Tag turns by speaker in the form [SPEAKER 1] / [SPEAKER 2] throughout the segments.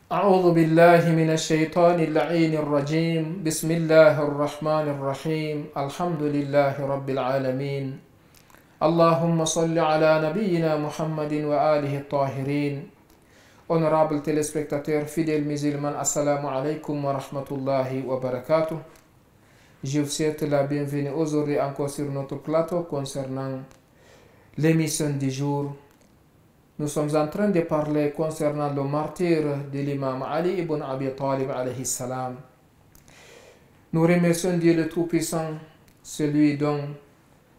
[SPEAKER 1] أعوذ بالله من الشيطان اللعين الرجيم بسم الله الرحمن الرحيم الحمد لله رب العالمين اللهم صل على نبينا محمد وآله الطاهرين. Honorables téléspectateurs, fidèles musulmans, assalamu alaikum wa rahmatullahi wa barakatuh. Je vous souhaite la bienvenue aujourd'hui encore sur notre plateau concernant l'émission du jour. Nous sommes en train de parler concernant le martyre de l'imam Ali ibn Abi Talib alayhi salam. Nous remercions Dieu le Tout-Puissant, celui dont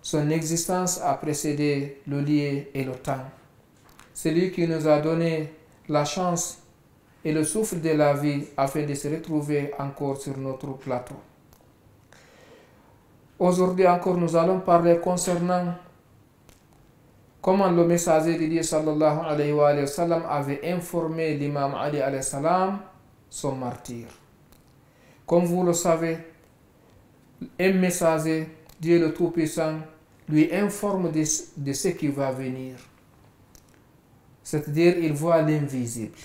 [SPEAKER 1] son existence a précédé le lieu et le temps. Celui qui nous a donné la chance et le souffle de la vie afin de se retrouver encore sur notre plateau. Aujourd'hui encore, nous allons parler concernant comment le messager de Dieu sallallahu alayhi wa sallam avait informé l'imam Ali alayhi salam son martyr. Comme vous le savez, un messager, Dieu le Tout-Puissant, lui informe de ce qui va venir. C'est-à-dire, il voit l'invisible.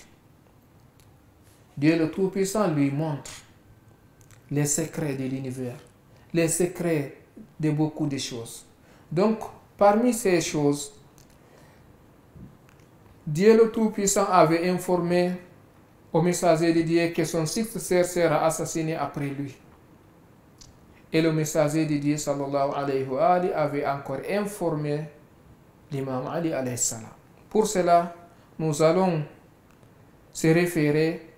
[SPEAKER 1] Dieu le Tout-Puissant lui montre les secrets de l'univers, les secrets de beaucoup de choses. Donc, parmi ces choses, Dieu le Tout-Puissant avait informé au messager de Dieu que son successeur sera assassiné après lui. Et le messager de Dieu sallallahu alayhi wa alihi avait encore informé l'imam Ali alayhi salam. Pour cela, nous allons se référer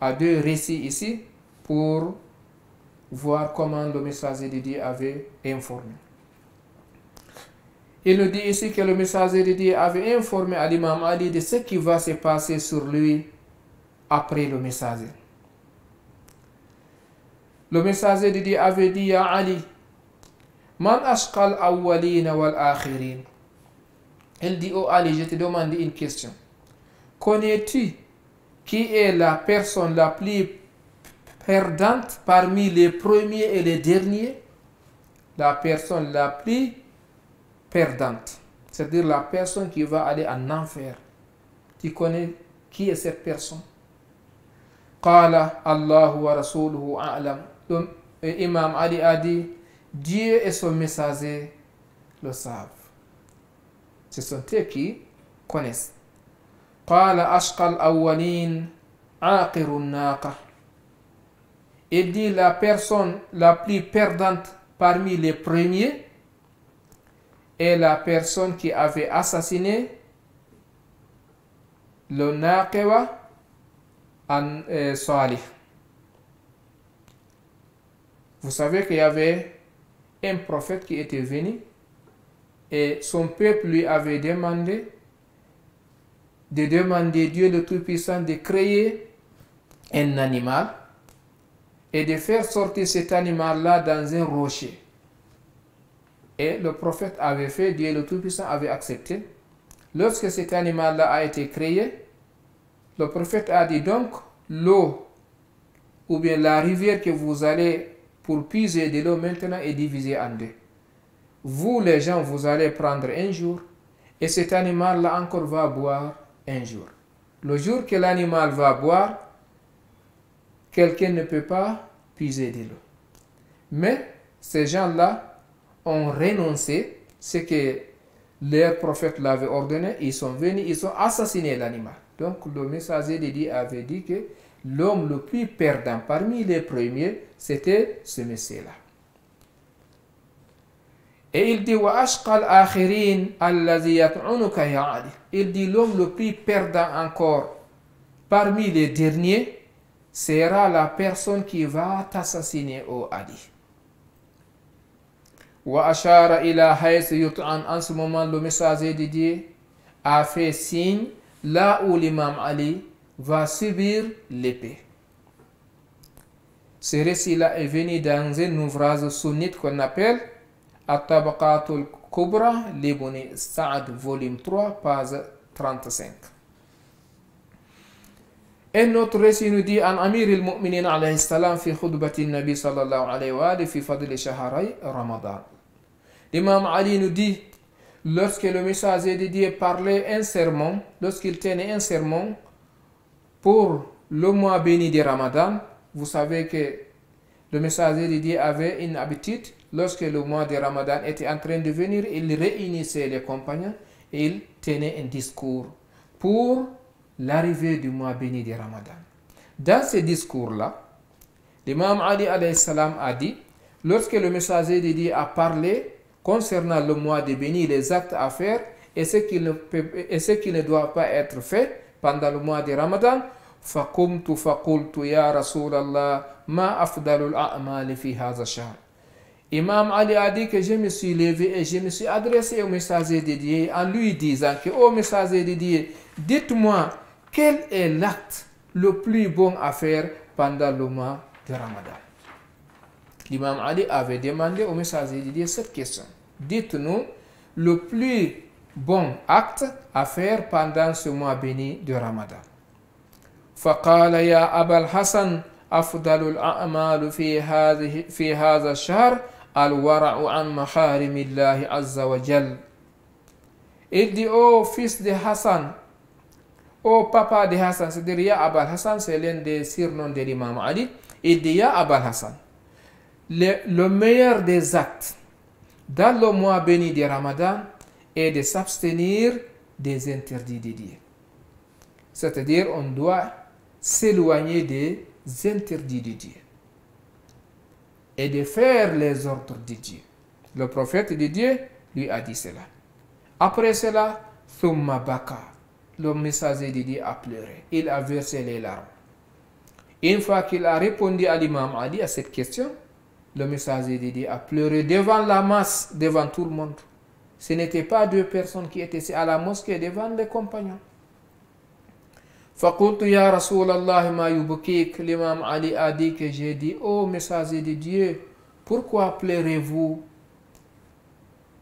[SPEAKER 1] à deux récits ici pour voir comment le messager de Dieu avait informé. Il nous dit ici que le messager de Dieu avait informé à l'imam Ali de ce qui va se passer sur lui après le messager. Le messager de Dieu avait dit: Ya Ali, man ashqal awwalina wal akhirin. Il dit: Oh Ali, je te demande une question. Connais-tu qui est la personne la plus perdante parmi les premiers et les derniers? La personne la plus perdante, c'est-à-dire la personne qui va aller en enfer. Tu connais qui est cette personne? Qala Allahu wa rasuluhu a'lam. Imam Ali a dit: Dieu et son messager le savent. Ce sont eux qui connaissent. Qala ashqal awwalin aqirun naqa. Il dit la personne la plus perdante parmi les premiers est la personne qui avait assassiné le Naqiwa en Salih. Vous savez qu'il y avait un prophète qui était venu et son peuple lui avait demandé Dieu le Tout-Puissant de créer un animal et de faire sortir cet animal-là dans un rocher. Et le prophète avait fait, Dieu le Tout-Puissant avait accepté. Lorsque cet animal-là a été créé, le prophète a dit: donc, l'eau ou bien la rivière que vous allez pour puiser de l'eau maintenant est divisée en deux. Vous, les gens, vous allez prendre un jour et cet animal-là encore va boire un jour. Le jour que l'animal va boire, quelqu'un ne peut pas puiser de l'eau. Mais ces gens-là ont renoncé, ce que leur prophète l'avait ordonné, ils sont venus, ils ont assassiné l'animal. Donc le messager de Dieu avait dit que l'homme le plus perdant parmi les premiers, c'était ce monsieur-là. Et il dit: Wa ashqal akhirin allazi yat'unuka ya Ali. Il dit l'homme le plus perdant encore parmi les derniers sera la personne qui va t'assassiner, ô Ali. Wa ashara ila haythu yut'an. En ce moment, le messager de Dieu a fait signe là où l'imam Ali va subir l'épée. Ce récit-là est venu dans un ouvrage sunnite qu'on appelle At-Tabaqatul Kubra, l'Ibn Sa'd, volume 3, page 35. Un autre récit nous dit: An Amir al-Mu'minin alayhi salam fi khutbati Nabi sallallahu alayhi wa alihi fi fadli shahray Ramadan. L'imam Ali nous dit, lorsque le messager de Dieu parlait un sermon, lorsqu'il tenait un sermon pour le mois béni de Ramadan, vous savez que le messager de Dieu avait une habitude, lorsque le mois de Ramadan était en train de venir, il réunissait les compagnons et il tenait un discours pour l'arrivée du mois béni de Ramadan. Dans ce discours-là, l'imam Ali alayhi salam a dit, lorsque le messager de Dieu a parlé concernant le mois de béni, les actes à faire et ce qui ne doit pas être fait pendant le mois de Ramadan, فَقُمْتُ فَقُلْتُ يَا رَسُولَ اللَّهِ مَا أَفْضَلُ الْأَعْمَالِ فِي هَذَا الشَّهْرِ. Imam Ali a dit que je me suis levé et je me suis adressé au messager de Dieu en lui disant que, ô messager de Dieu, dites-moi quel est l'acte le plus bon à faire pendant le mois de Ramadan. L'imam Ali avait demandé au messager de Dieu cette question. Dites-nous le plus bon acte à faire pendant ce mois béni de Ramadan. فقال يا أبا الحسن أفضل الأعمال في هذا الشهر الورع عن محارم الله عز وجل. Il dit, ô fils de Hassan, ô papa de Hassan, c'est-à-dire Ya Abal Hassan, c'est l'un des surnoms de l'imam Ali. Il dit, Ya Abal Hassan, le meilleur des actes dans le mois béni de Ramadan est de s'abstenir des interdits de Dieu. C'est-à-dire, on doit s'éloigner des interdits de Dieu et de faire les ordres de Dieu. Le prophète de Dieu lui a dit cela. Après cela, Thumma Baka, le messager de Dieu a pleuré. Il a versé les larmes. Une fois qu'il a répondu à l'imam Ali à cette question, le messager de Dieu a pleuré devant la masse, devant tout le monde. Ce n'était pas deux personnes qui étaient à la mosquée, devant les compagnons. فَقُلْتُ يَا رَسُولَ اللَّهِ مَا يُبْكِيكَ. L'imam Ali a dit que j'ai dit, ô messager de Dieu, pourquoi pleurez-vous?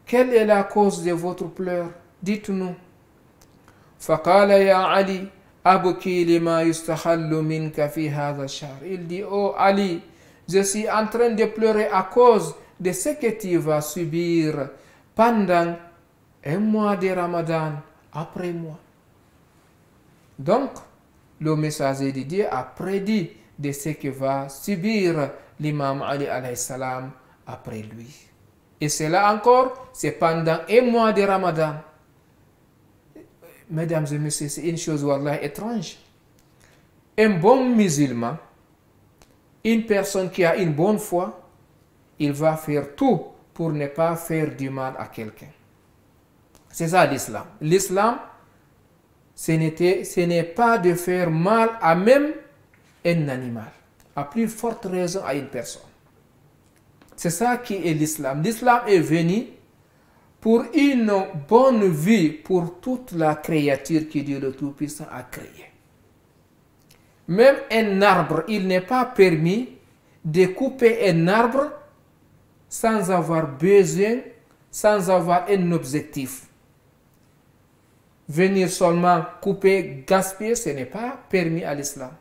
[SPEAKER 1] Quelle est la cause de votre pleurs? Dites-nous. فَقَالَ يَا عَلِي أَبْكِي لِمَا يُسْتَحَلُّ مِنْكَ فِي هَذَا الشَّهْرِ. Il dit, ô Ali, je suis en train de pleurer à cause de ce que tu vas subir pendant un mois de Ramadan après moi. Donc, le messager de Dieu a prédit de ce que va subir l'imam Ali alayhi salam après lui. Et cela encore, c'est pendant un mois de Ramadan. Mesdames et messieurs, c'est une chose wallah étrange. Un bon musulman, une personne qui a une bonne foi, il va faire tout pour ne pas faire du mal à quelqu'un. C'est ça l'islam. L'islam, ce n'est pas de faire mal à même un animal, à plus forte raison à une personne. C'est ça qui est l'islam. L'islam est venu pour une bonne vie pour toute la créature que Dieu le Tout-Puissant a créée. Même un arbre, il n'est pas permis de couper un arbre sans avoir besoin, sans avoir un objectif. Venir seulement couper, gaspiller, ce n'est pas permis à l'islam.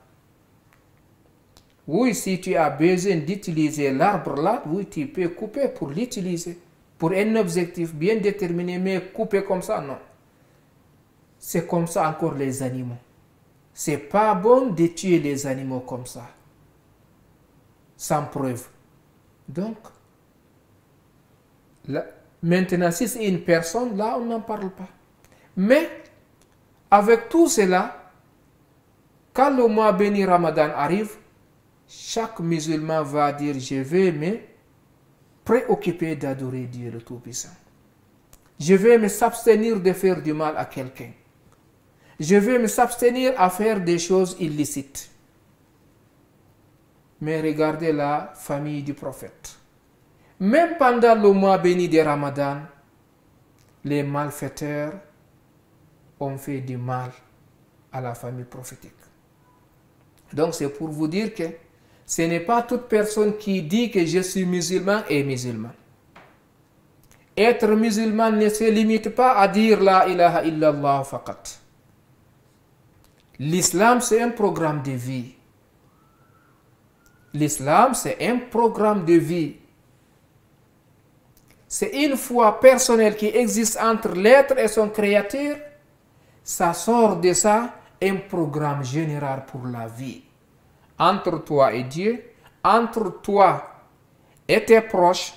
[SPEAKER 1] Oui, si tu as besoin d'utiliser l'arbre là, oui, tu peux couper pour l'utiliser, pour un objectif bien déterminé, mais couper comme ça, non. C'est comme ça encore les animaux. C'est pas bon de tuer les animaux comme ça, sans preuve. Donc, là, maintenant, si c'est une personne, là, on n'en parle pas. Mais, avec tout cela, quand le mois béni Ramadan arrive, chaque musulman va dire, je vais me préoccuper d'adorer Dieu le Tout-Puissant. Je vais me s'abstenir de faire du mal à quelqu'un. Je vais me s'abstenir à faire des choses illicites. Mais regardez la famille du prophète. Même pendant le mois béni de Ramadan, les malfaiteurs ont fait du mal à la famille prophétique. Donc c'est pour vous dire que ce n'est pas toute personne qui dit que je suis musulman est musulman. Être musulman ne se limite pas à dire la ilaha illallah faqat. L'islam c'est un programme de vie. L'islam c'est un programme de vie. C'est une foi personnelle qui existe entre l'être et son créateur. Ça sort de ça un programme général pour la vie. Entre toi et Dieu, entre toi et tes proches,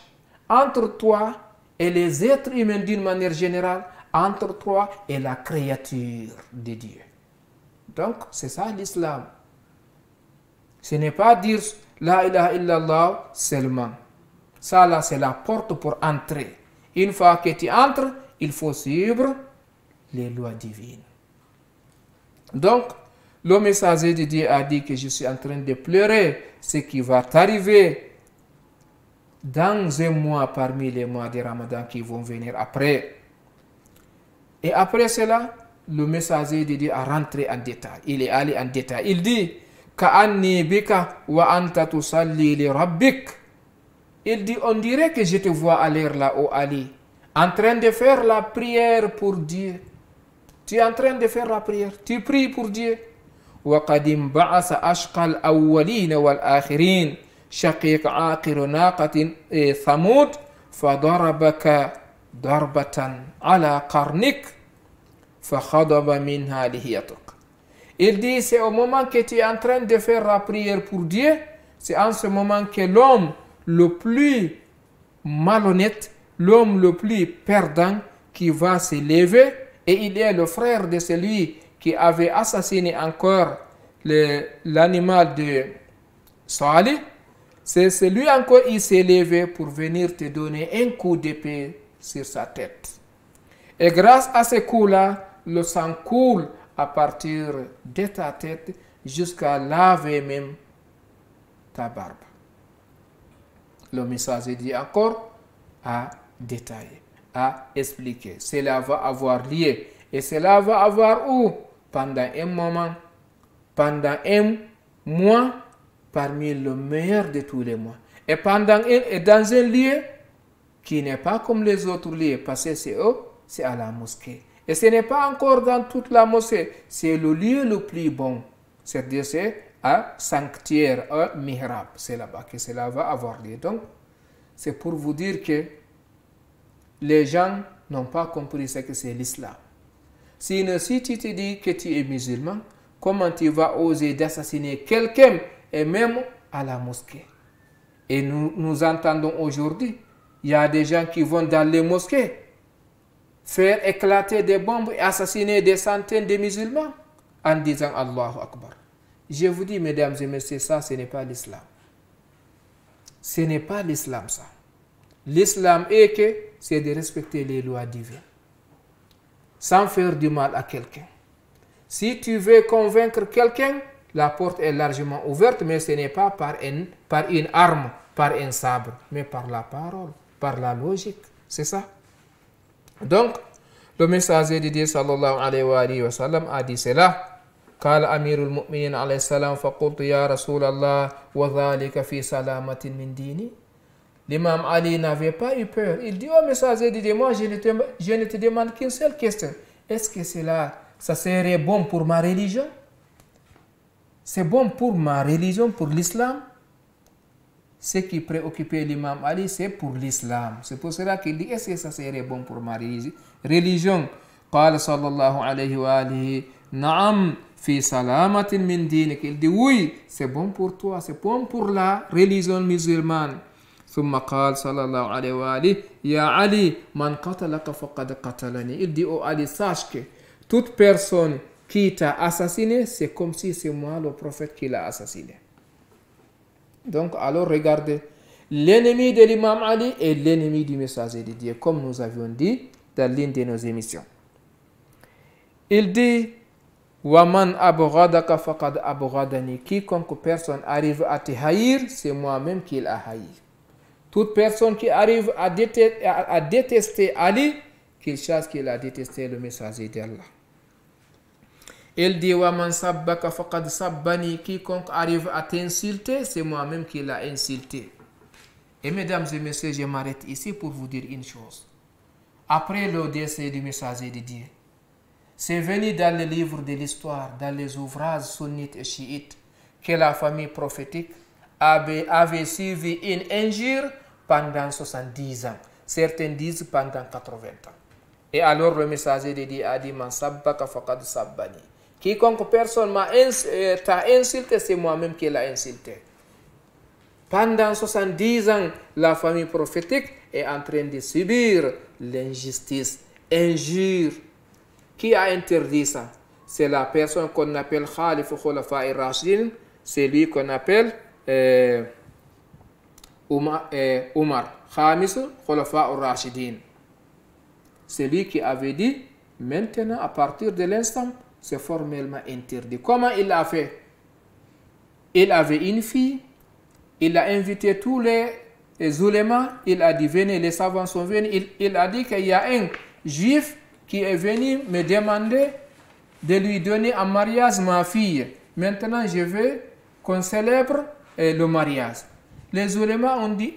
[SPEAKER 1] entre toi et les êtres humains d'une manière générale, entre toi et la créature de Dieu. Donc, c'est ça l'islam. Ce n'est pas dire la ilaha illallah seulement. Ça là, c'est la porte pour entrer. Une fois que tu entres, il faut suivre les lois divines. Donc, le messager de Dieu a dit que je suis en train de pleurer ce qui va t'arriver dans un mois parmi les mois de Ramadan qui vont venir après. Et après cela, le messager de Dieu a rentré en détail. Il est allé en détail. Il dit, Ka'anni bika wa anta tusalli li rabbik. Il dit, on dirait que je te vois aller là-haut, Ali, en train de faire la prière pour Dieu. Tu es en train de faire la prière. Tu pries pour Dieu. وَقَدْ انْبَعَثَ أَشْقَى الْأَوَّلِينَ وَالْآخِرِينَ شَقِيقَ عَاقِرُ نَاقَةٍ ثَمُودَ فَضَرَبَكَ ضَرْبَةً عَلَى قَرْنِكَ فَخَضَبَ مِنْهَا لِحِيَتُكَ. Il dit, c'est au moment que tu es en train de faire la prière pour Dieu, c'est en ce moment que l'homme le plus malhonnête, l'homme le plus perdant qui va se lever, et il est le frère de celui qui avait assassiné encore l'animal de Salih. C'est celui encore, il s'est levé pour venir te donner un coup d'épée sur sa tête. Et grâce à ce coup-là, le sang coule à partir de ta tête jusqu'à laver même ta barbe. Le messager dit encore à détailler, à expliquer. Cela va avoir lieu. Et cela va avoir où? Pendant un moment, pendant un mois, parmi le meilleur de tous les mois. Et dans un lieu qui n'est pas comme les autres lieux, parce que c'est à la mosquée. Et ce n'est pas encore dans toute la mosquée, c'est le lieu le plus bon. C'est-à-dire c'est un sanctuaire, un mihrab. C'est là-bas que cela va avoir lieu. Donc, c'est pour vous dire que les gens n'ont pas compris ce que c'est l'islam. Sinon, si tu te dis que tu es musulman, comment tu vas oser d'assassiner quelqu'un, et même à la mosquée? Et nous entendons aujourd'hui, il y a des gens qui vont dans les mosquées faire éclater des bombes et assassiner des centaines de musulmans en disant Allahu Akbar. Je vous dis, mesdames et messieurs, ça, ce n'est pas l'islam. Ce n'est pas l'islam, ça. L'islam est que c'est de respecter les lois divines, sans faire du mal à quelqu'un. Si tu veux convaincre quelqu'un, la porte est largement ouverte, mais ce n'est pas par une arme, par un sabre, mais par la parole, par la logique. C'est ça. Donc, le messager de Dieu sallallahu alayhi wa sallam a dit cela. قال أمير المؤمنين عليه السلام فقلت يا رسول الله وذلك في سلامة من ديني. L'imam Ali n'avait pas eu peur. Il dit au messager de Dieu, moi je ne te demande qu'une seule question. Est-ce que ça serait bon pour ma religion? C'est bon pour ma religion, pour l'islam? Ce qui préoccupait l'imam Ali, c'est pour l'islam. C'est pour cela qu'il dit, est-ce que ça serait bon pour ma religion? قال صلى الله عليه وآله نعم في سلامة من دينك. Il dit oui, c'est bon pour toi, c'est bon pour la religion musulmane. ثم قال صلى الله عليه وآله يا علي من قتلك فقد قتلني. Il dit oh Ali, sache que toute personne qui t'a assassiné, c'est comme si c'est moi le prophète qui l'a assassiné. Donc alors regardez, l'ennemi de l'imam Ali est l'ennemi du messager de Dieu, comme nous avions dit dans l'une de nos émissions. Il dit Waman abghadaka faqad abghadani. Quiconque personne arrive à te haïr, c'est moi-même qui l'a haï. Toute personne qui arrive à détester Ali, qu'il sache qu'il a détesté le messager d'Allah. Il dit Waman sabbaka faqad sabbani. Quiconque arrive à t'insulter, c'est moi-même qui l'a insulté. Et mesdames et messieurs, je m'arrête ici pour vous dire une chose. Après le décès du messager de Dieu, c'est venu dans les livres de l'histoire, dans les ouvrages sunnites et chiites, que la famille prophétique avait suivi une injure pendant 70 ans. Certains disent pendant 80 ans. Et alors le messager de Dieu a dit Man sabbaka faqad sabbani. Quiconque personne t'a insulté, c'est moi-même qui l'ai insulté. Pendant 70 ans, la famille prophétique est en train de subir l'injustice, injure. Qui a interdit ça? C'est la personne qu'on appelle Khalif Khulafa al-Rashidin, c'est lui qu'on appelle Omar, Khamis Khulafa al-Rashidin. C'est lui qui avait dit, maintenant, à partir de l'instant, c'est formellement interdit. Comment il l'a fait? Il avait une fille, il a invité tous les oulémas, il a dit, venez, les savants sont venus, il a dit qu'il y a un juif qui est venu me demander de lui donner en mariage ma fille. Maintenant, je veux qu'on célèbre le mariage. Les oulémas ont dit,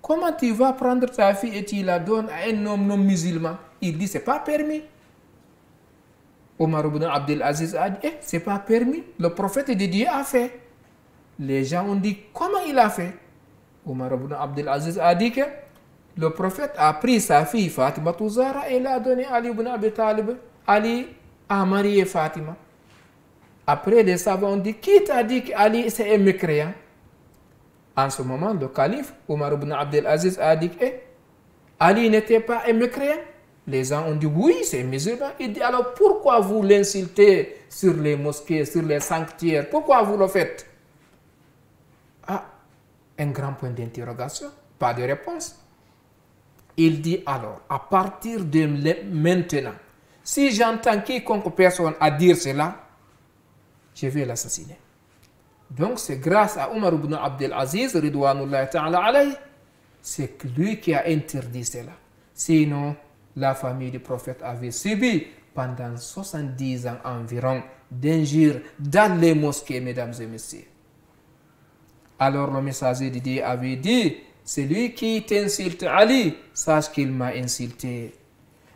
[SPEAKER 1] comment tu vas prendre ta fille et tu la donnes à un homme non musulman? Il dit, c'est pas permis. Omar ibn Abdel Aziz a dit, c'est pas permis. Le prophète de Dieu a fait. Les gens ont dit, comment il a fait? Omar ibn Abdel Aziz a dit que le prophète a pris sa fille Fatima Zahra et l'a donnée à Ali ibn Abi Talib. Ali a marié Fatima. Après, les savants ont dit, qui t'a dit qu'Ali c'est un mécréant? En ce moment, le calife Omar ibn Abdel Aziz a dit que Ali n'était pas un mécréant. Les gens ont dit, oui, c'est musulman. Il dit, alors pourquoi vous l'insultez sur les mosquées, sur les sanctuaires? Pourquoi vous le faites? Ah, un grand point d'interrogation, pas de réponse. Il dit alors, à partir de maintenant, si j'entends quiconque personne à dire cela, je vais l'assassiner. Donc c'est grâce à Omar ibn Abdel Aziz, ridwanullahi ta'ala alayhi, c'est lui qui a interdit cela. Sinon, la famille du prophète avait subi pendant 70 ans environ d'injures dans les mosquées, mesdames et messieurs. Alors le messager de Dieu avait dit, celui qui t'insulte Ali, sache qu'il m'a insulté.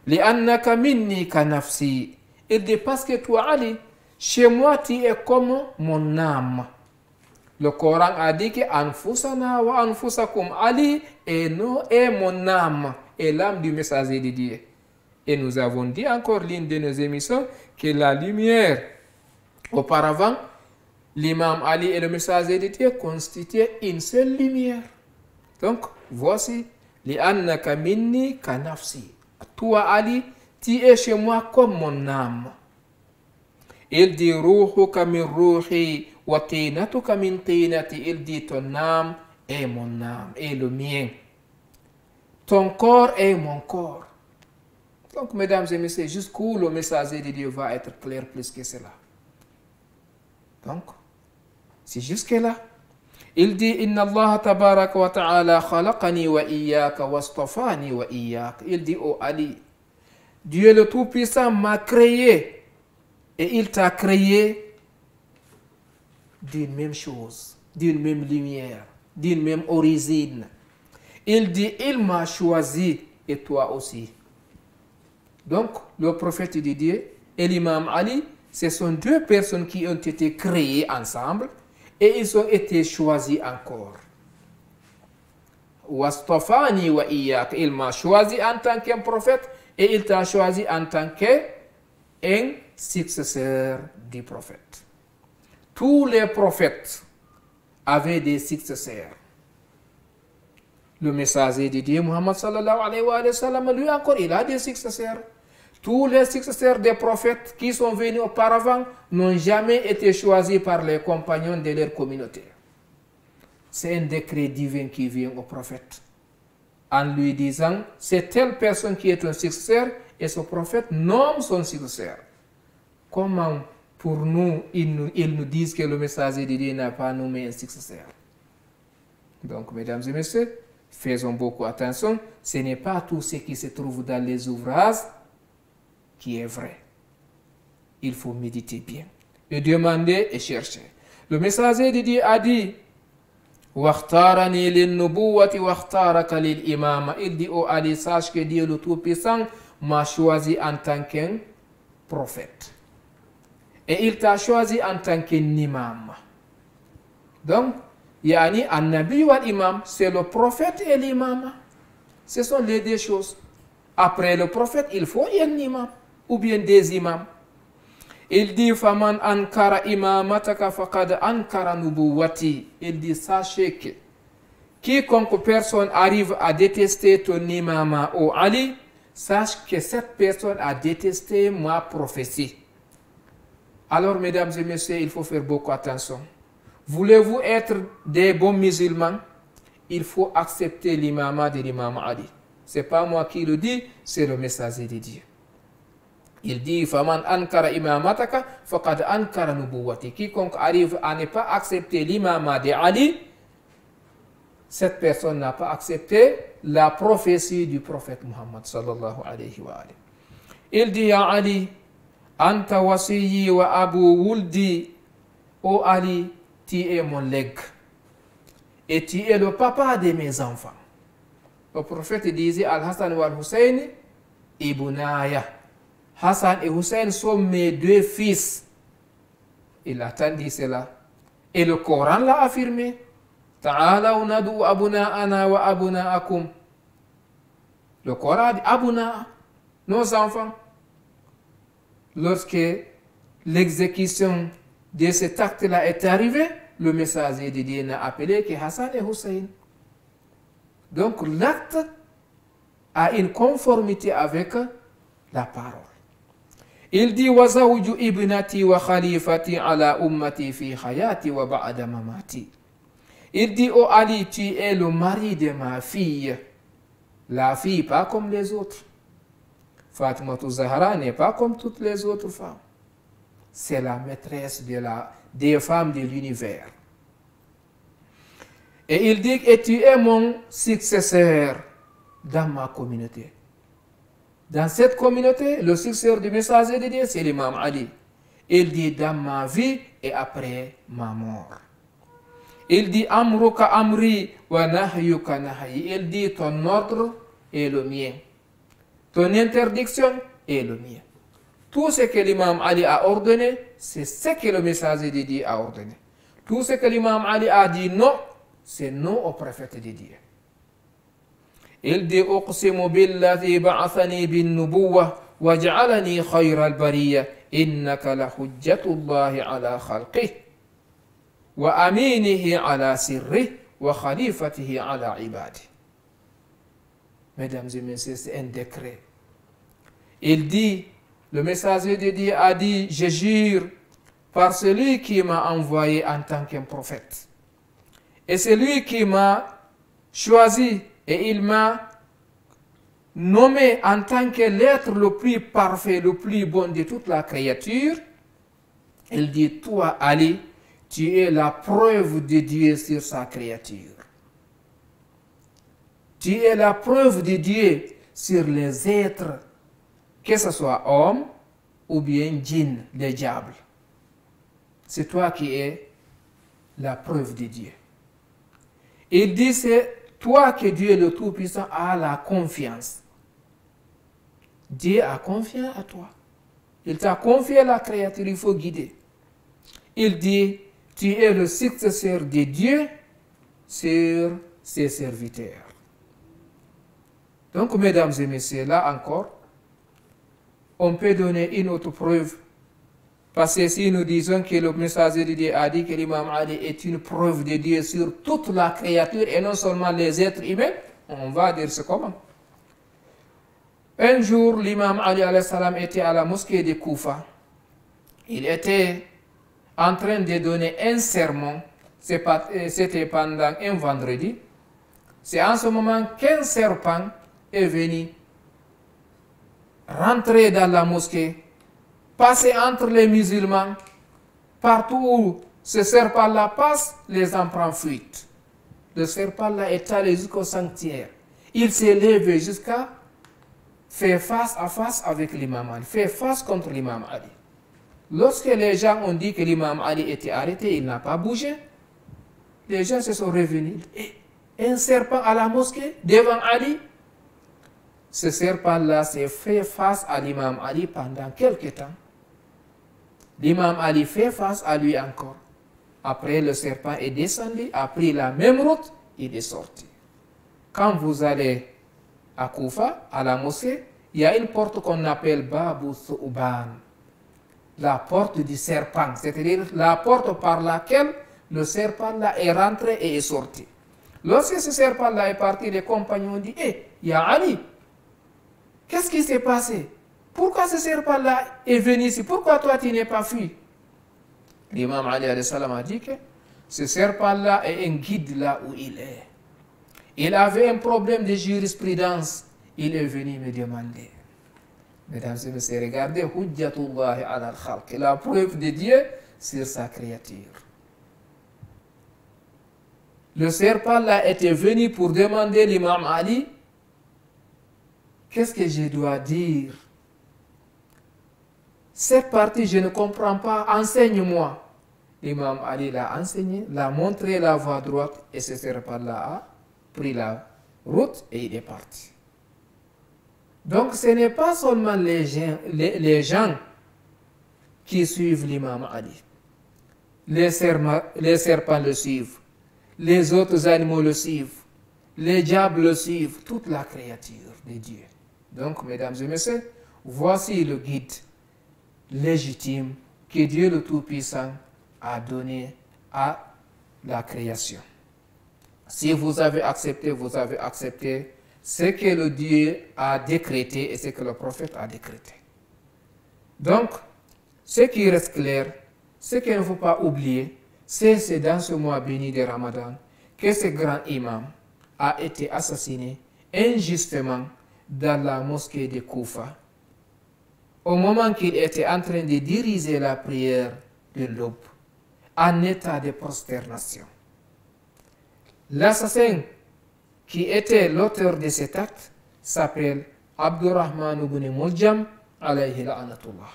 [SPEAKER 1] Li'annaka minni ka nafsi. Il dit parce que toi Ali, chez moi tu es comme mon âme. Le Coran a dit que anfusana wa anfusakum, Ali est mon âme et l'âme du messager de Dieu. Et nous avons dit encore l'une de nos émissions que la lumière auparavant, l'imam Ali et le messager de Dieu constituaient une seule lumière. Donc, voici, li'annaka minni ka nafsi. Toi, Ali, tu es chez moi comme mon âme. Il dit, ruhuka min ruhi, wa tinatuka min tinati. Il dit, ton âme est mon âme, est le mien. Ton corps est mon corps. Donc, mesdames et messieurs, jusqu'où le messager de Dieu va être clair plus que cela. Donc, c'est jusque-là. Il dit, Inna Allah tabaraka wa ta'ala khalaqani wa iyyaka wastafani wa iyyaka. Il dit, oh Ali, Dieu le Tout-Puissant m'a créé et il t'a créé d'une même chose, d'une même lumière, d'une même origine. Il dit, il m'a choisi et toi aussi. Donc, le prophète de Dieu et l'imam Ali, ce sont deux personnes qui ont été créées ensemble et ils ont été choisis encore. Wastafani wa iyyak. Il m'a choisi en tant qu'un prophète et il t'a choisi en tant qu'un successeur du prophète. Tous les prophètes avaient des successeurs. Le messager de Dieu, Muhammad sallallahu alayhi wa sallam, lui encore, il a des successeurs. Tous les successeurs des prophètes qui sont venus auparavant n'ont jamais été choisis par les compagnons de leur communauté. C'est un décret divin qui vient au prophète en lui disant, c'est telle personne qui est un successeur et ce prophète nomme son successeur. Comment pour nous, ils nous disent que le messager de Dieu n'a pas nommé un successeur? Donc, mesdames et messieurs, faisons beaucoup attention. Ce n'est pas tout ce qui se trouve dans les ouvrages qui est vrai. Il faut méditer bien, et demander et chercher. Le messager de Dieu a dit, il dit, oh Ali, sache que Dieu le Tout-Puissant m'a choisi en tant qu'un prophète. Et il t'a choisi en tant qu'un imam. Donc, yani an-nabi wal imam, c'est le prophète et l'imam. Ce sont les deux choses. Après le prophète, il faut un imam ou bien des imams. Il dit faman ankara imamataka faqad ankara nubuwati. Il dit sachez que quiconque personne arrive à détester ton imama au Ali, sache que cette personne a détesté ma prophétie. Alors, mesdames et messieurs, il faut faire beaucoup attention. Voulez-vous être des bons musulmans? Il faut accepter l'imama de l'imam Ali. Ce n'est pas moi qui le dis, c'est le messager de Dieu. Il dit faman ankara imamataka faqad ankara nubuwati. Quiconque arrive à ne pas accepter l'imama de Ali, cette personne n'a pas accepté la prophétie du prophète Muhammad sallallahu alayhi wa alayhi. Il dit à Ali, anta wasiyi wa abu wuldi. Ô Ali, tu es mon legs et tu es le papa de mes enfants. Le prophète disait Al-Hassan wa Al-Hussein ibnaya. Hassan et Hussein sont mes deux fils. Il a dit cela. Et le Coran l'a affirmé. Ta'alaw nadu abuna'ana wa abuna'akum. Le Coran dit abuna, nos enfants. Lorsque l'exécution de cet acte-là est arrivée, le messager de Dieu n'a appelé que Hassan et Hussein. Donc l'acte a une conformité avec la parole. Il dit wa zawju ibnati wa khalifati ala ummati fi hayati wa ba'da mamati. Il dit ô Ali, tu es le mari de ma fille. La fille pas comme les autres. Fatima Zahra n'est pas comme toutes les autres femmes. C'est la maîtresse des femmes de l'univers. Et il dit et tu es mon successeur dans ma communauté. Dans cette communauté, le successeur du messager de Dieu, c'est l'imam Ali. Il dit dans ma vie et après ma mort. Il dit amruka amri wa nahyuka nahyi. Il dit ton ordre est le mien. Ton interdiction est le mien. Tout ce que l'imam Ali a ordonné, c'est ce que le messager de Dieu a ordonné. Tout ce que l'imam Ali a dit non, c'est non au prophète de Dieu. Il dit uqsimu billadhi ba'athani bin nubuwah wa ja'alani khayra al-bariyah innaka la hujjatullahi ala khalqih wa aminihi ala sirrih wa khalifatihi ala ibadih. Mesdames et messieurs, c'est un décret. Il dit, le messager de Dieu a dit, je jure par celui qui m'a envoyé en tant qu'un prophète. Et c'est lui qui m'a choisi et il m'a nommé en tant que l'être le plus parfait, le plus bon de toute la créature. Il dit, toi Ali, tu es la preuve de Dieu sur sa créature. Tu es la preuve de Dieu sur les êtres, que ce soit homme ou bien djinn, les diables. C'est toi qui es la preuve de Dieu. Il dit, c'est toi que Dieu le Tout-Puissant a la confiance. Dieu a confiance à toi. Il t'a confié la créature, il faut guider. Il dit, tu es le successeur de Dieu sur ses serviteurs. Donc, mesdames et messieurs, là encore, on peut donner une autre preuve. Parce que si nous disons que le messager de Dieu a dit que l'imam Ali est une preuve de Dieu sur toute la créature et non seulement les êtres humains, on va dire ce comment. Un jour, l'imam Ali alayhi salam était à la mosquée de Koufa. Il était en train de donner un sermon. C'était pendant un vendredi. C'est en ce moment qu'un serpent est venu rentrer dans la mosquée, passer entre les musulmans. Partout où ce serpent-là passe, les enfants fuient. Le serpent-là est allé jusqu'au sanctuaire. Il s'est levé jusqu'à faire face à face avec l'imam Ali, faire face contre l'imam Ali. Lorsque les gens ont dit que l'imam Ali était arrêté, il n'a pas bougé. Les gens se sont revenus. Et un serpent à la mosquée, devant Ali. Ce serpent-là s'est fait face à l'imam Ali pendant quelque temps. L'imam Ali fait face à lui encore. Après, le serpent est descendu, a pris la même route, il est sorti. Quand vous allez à Koufa, à la mosquée, il y a une porte qu'on appelle Babu Thu'ban. la porte du serpent, c'est-à-dire la porte par laquelle le serpent là est rentré et est sorti. Lorsque ce serpent là est parti, les compagnons ont dit, Ya Ali, qu'est-ce qui s'est passé? Pourquoi ce serpent là est venu ici? Pourquoi toi tu n'es pas fui? L'imam Ali alayhi salam a dit que ce serpent là est un guide là où il est. Il avait un problème de jurisprudence. Il est venu me demander. Mesdames et messieurs, regardez Hujjatullahi ala al-khalq, la preuve de Dieu sur sa créature. Le serpent là était venu pour demander l'imam Ali, qu'est-ce que je dois dire? Cette partie, je ne comprends pas, enseigne-moi. L'imam Ali l'a enseigné, l'a montré la voie droite, et ce serpent là a pris la route et il est parti. Donc ce n'est pas seulement les gens qui suivent l'imam Ali. Les serpents le suivent, les autres animaux le suivent, les diables le suivent, toute la créature de Dieu. Donc, mesdames et messieurs, voici le guide légitime que Dieu le Tout-Puissant a donné à la création. Si vous avez accepté ce que le Dieu a décrété et ce que le prophète a décrété. Donc, ce qui reste clair, ce qu'il ne faut pas oublier, c'est dans ce mois béni de Ramadan que ce grand imam a été assassiné injustement dans la mosquée de Koufa, au moment qu'il était en train de diriger la prière de l'aube, en état de prosternation. L'assassin qui était l'auteur de cet acte s'appelle Abdurrahman ibn Muljam alayhi la'anatullah.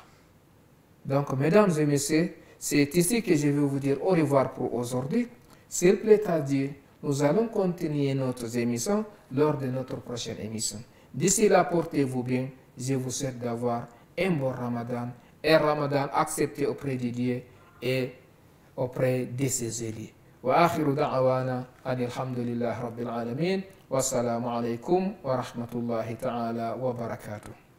[SPEAKER 1] Donc, mesdames et messieurs, c'est ici que je vais vous dire au revoir pour aujourd'hui. S'il plaît à Dieu, nous allons continuer notre émission lors de notre prochaine émission. D'ici là, portez-vous bien. Je vous souhaite d'avoir un bon Ramadan, un Ramadan accepté auprès de Dieu et auprès de ses élus. وآخر دعوانا أن الحمد لله رب العالمين والسلام عليكم ورحمة الله تعالى وبركاته.